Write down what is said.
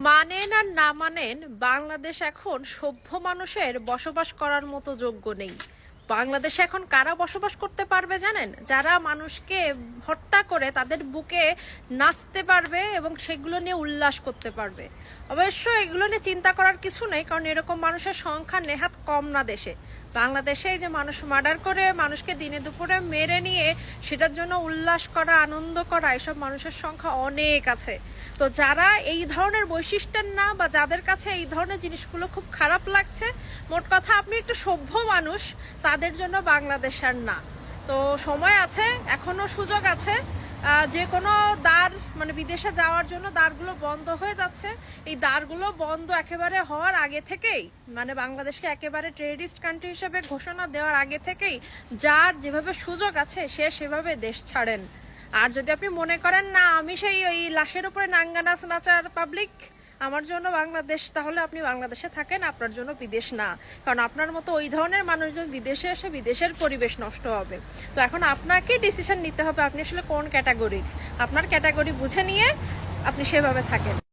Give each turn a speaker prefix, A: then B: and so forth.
A: মানেন আর না মানেন, বাংলাদেশ এখন সভ্য মানুষের বসবাস করার মতো যোগ্য নেই। বাংলাদেশে এখন কারা বসবাস করতে পারবে জানেন? যারা মানুষকে হত্যা করে তাদের বুকে নাচতে পারবে এবং সেগুলো নিয়ে উল্লাস করতে পারবে। অবশ্য এগুলো নিয়ে চিন্তা করার কিছু নেই, কারণ এরকম মানুষের সংখ্যা নেহাত কম না দেশে। বাংলাদেশে যে মানুষ মার্ডার করে মানুষকে দিনে দুপুরে মেরে নিয়ে সেটার জন্য উল্লাস করা, আনন্দ করা, এসব মানুষের সংখ্যা অনেক আছে। তো যারা এই ধরনের বৈশিষ্ট্যের না, বা যাদের কাছে এই ধরনের জিনিসগুলো খুব খারাপ লাগছে, মোট কথা আপনি একটু সভ্য মানুষ, তাদের জন্য বাংলাদেশ আর না। তো সময় আছে, এখনো সুযোগ আছে। যে কোনো দ্বার, মানে বিদেশে যাওয়ার জন্য দ্বারগুলো বন্ধ হয়ে যাচ্ছে। এই দ্বারগুলো বন্ধ একেবারে হওয়ার আগে থেকেই, মানে বাংলাদেশকে একেবারে টেররিস্ট কান্ট্রি হিসেবে ঘোষণা দেওয়ার আগে থেকেই যার যেভাবে সুযোগ আছে সে সেভাবে দেশ ছাড়েন। আর যদি আপনি মনে করেন না আমি সেই ওই লাশের উপরে নাঙ্গা নাচ নাচার পাবলিক, আমার জন্য বাংলাদেশ, তাহলে আপনি বাংলাদেশে থাকেন, আপনার জন্য বিদেশ না। কারণ আপনার মতো ওই ধরনের মানুষজন বিদেশে এসে বিদেশের পরিবেশ নষ্ট হবে। তো এখন আপনাকে ডিসিশন নিতে হবে আপনি আসলে কোন ক্যাটাগরির। আপনার ক্যাটাগরি বুঝে নিয়ে আপনি সেভাবে থাকেন।